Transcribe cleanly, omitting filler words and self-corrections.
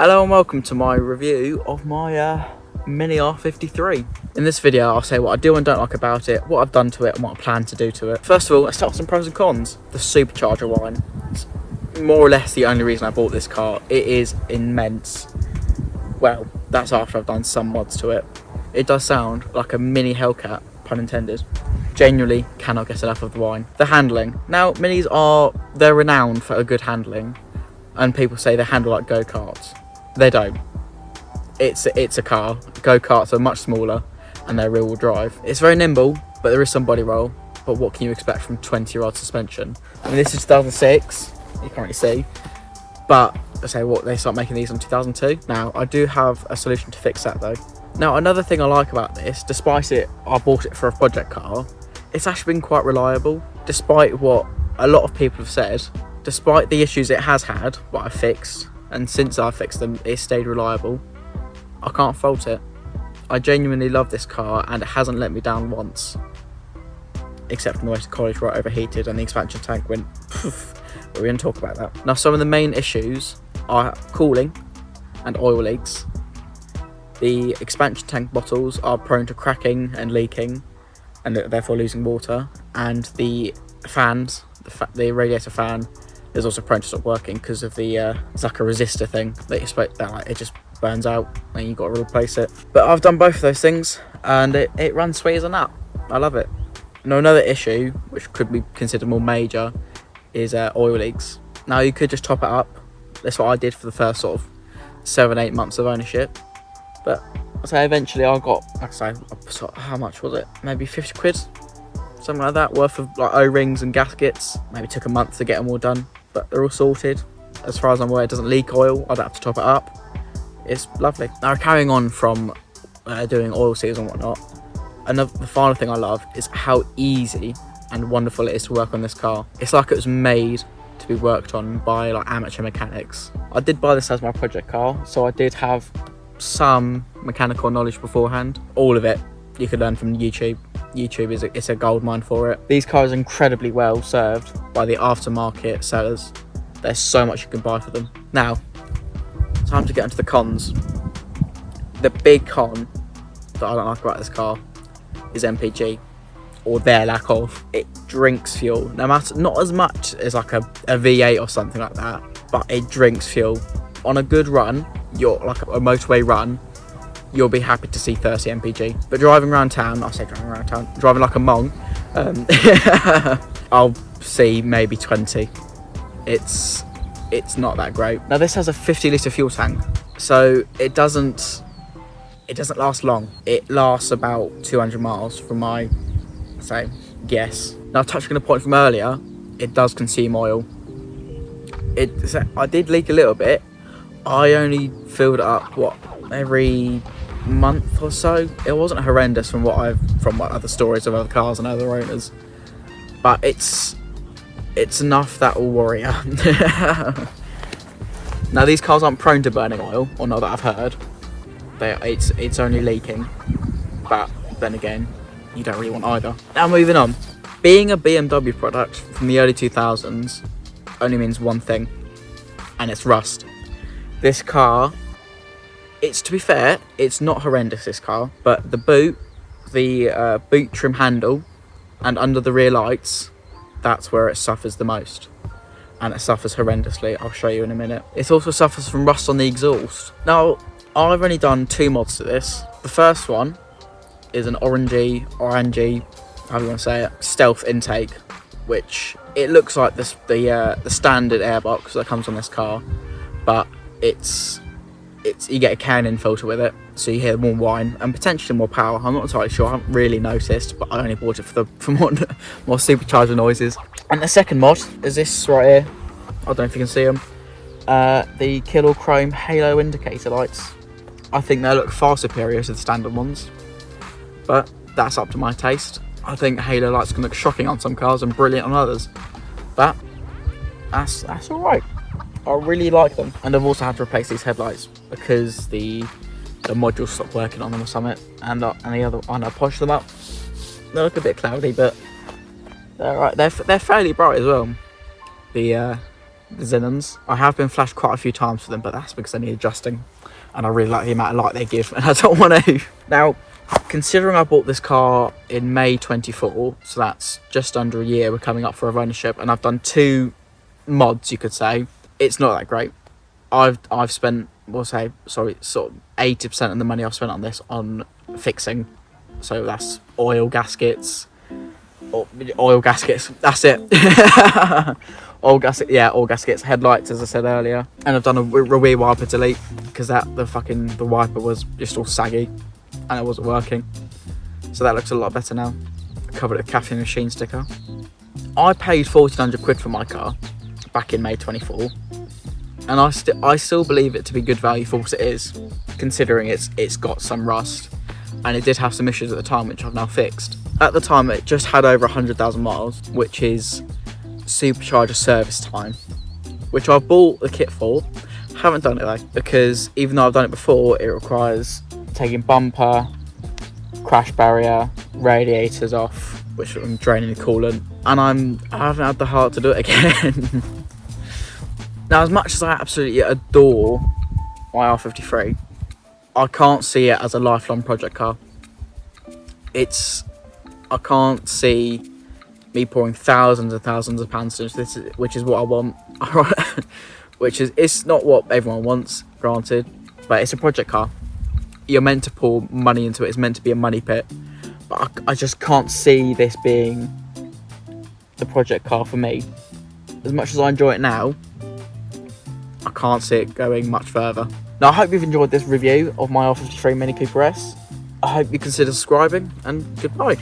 Hello and welcome to my review of my Mini R53. In this video I'll say what I do and don't like about it, what I've done to it and what I plan to do to it. First of all, let's start with some pros and cons. The supercharger line. It's more or less the only reason I bought this car. It is immense. Well, that's after I've done some mods to it. It does sound like a mini Hellcat, pun intended. Genuinely cannot get enough of the whine. The handling. Now, Minis they're renowned for a good handling, and people say they handle like go-karts. They don't. It's a car. Go-karts are much smaller and they're rear-wheel drive. It's very nimble, but there is some body roll. But what can you expect from 20-year-old suspension? I mean, this is 2006, you can't really see. But I say what, they start making these in 2002. Now, I do have a solution to fix that though. Now, another thing I like about this, despite I bought it for a project car, it's actually been quite reliable. Despite what a lot of people have said, despite the issues it has had, what I fixed, and since I fixed them, it stayed reliable. I can't fault it. I genuinely love this car and it hasn't let me down once. Except on the way to college where I overheated and the expansion tank went poof. We're going to talk about that. Now, some of the main issues are cooling and oil leaks. The expansion tank bottles are prone to cracking and leaking and therefore losing water. And the fans, the radiator fan, is also prone to stop working because of the it's like a resistor thing that you expect that like, it just burns out and you've got to replace it. But I've done both of those things and it runs sweet as a nut. I love it. Now, another issue which could be considered more major is oil leaks. Now, you could just top it up. That's what I did for the first sort of 7-8 months of ownership. But I say eventually I got, like I say, how much was it? Maybe 50 quid, something like that, worth of like O-rings and gaskets. Maybe took a month to get them all done, but they're all sorted. As far as I'm aware, it doesn't leak oil. I don't have to top it up. It's lovely. Now, carrying on from doing oil seals and whatnot, the final thing I love is how easy and wonderful it is to work on this car. It's like it was made to be worked on by like amateur mechanics. I did buy this as my project car, so I did have some mechanical knowledge beforehand. All of it you could learn from YouTube. YouTube is a gold mine for it. These cars are incredibly well served by the aftermarket sellers. There's so much you can buy for them. Now, time to get into the cons. The big con that I don't like about this car is MPG, or their lack of. It drinks fuel, not as much as like a V8 or something like that, but it drinks fuel. On a good run, you're like a motorway run, you'll be happy to see 30 mpg. But driving around town, driving like a Mong, I'll see maybe 20. It's not that great. Now, this has a 50-litre fuel tank, so it doesn't last long. It lasts about 200 miles from my guess. Now, touching on a point from earlier, it does consume oil. I did leak a little bit. I only filled it up every month or so. It wasn't horrendous from what other stories of other cars and other owners, but it's enough that will worry you. Now, these cars aren't prone to burning oil, or not that I've heard. It's only leaking, but then again, you don't really want either. Now, moving on. Being a BMW product from the early 2000s only means one thing, and it's rust. This car, to be fair, it's not horrendous, this car, but the boot trim handle and under the rear lights, that's where it suffers the most. And it suffers horrendously. I'll show you in a minute. It also suffers from rust on the exhaust. Now, I've only done 2 mods to this. The first one is an orangey, however you want to say it, stealth intake, which it looks like the standard airbox that comes on this car, but you get a cannon filter with it, so you hear more whine and potentially more power. I'm not entirely sure. I haven't really noticed, but I only bought it for more supercharger noises. And the second mod is this right here. I don't know if you can see them. The Kill Chrome halo indicator lights. I think they look far superior to the standard ones, but that's up to my taste. I think halo lights can look shocking on some cars and brilliant on others, but that's all right. I really like them. And I've also had to replace these headlights because the modules stopped working on them or something, and I polished them up. They look a bit cloudy, but they're alright. They're fairly bright as well. The the Zenons. I have been flashed quite a few times for them, but that's because I need adjusting, and I really like the amount of light they give, and I don't want to. Now, considering I bought this car in May 24, so that's just under a year we're coming up for of ownership, and I've done 2 mods, you could say, it's not that great. I've spent, sort of 80% of the money I've spent on this on fixing. So that's oil gaskets, that's it. oil gaskets, headlights, as I said earlier. And I've done a rear wiper delete because the wiper was just all saggy and it wasn't working. So that looks a lot better now. I covered it with a caffeine machine sticker. I paid 1,400 quid for my car back in May 24. And I still believe it to be good value for what it is, considering it's got some rust, and it did have some issues at the time, which I've now fixed. At the time, it just had over 100,000 miles, which is supercharger service time, which I bought the kit for. Haven't done it though, because even though I've done it before, it requires taking bumper, crash barrier, radiators off, which I'm draining the coolant, and I haven't had the heart to do it again. Now, as much as I absolutely adore my R53, I can't see it as a lifelong project car. I can't see me pouring thousands and thousands of pounds into this, which is what I want. It's not what everyone wants, granted, but it's a project car. You're meant to pour money into it. It's meant to be a money pit. But I just can't see this being the project car for me. As much as I enjoy it now, I can't see it going much further. Now, I hope you've enjoyed this review of my R53 MINI Cooper S. I hope you consider subscribing, and goodbye.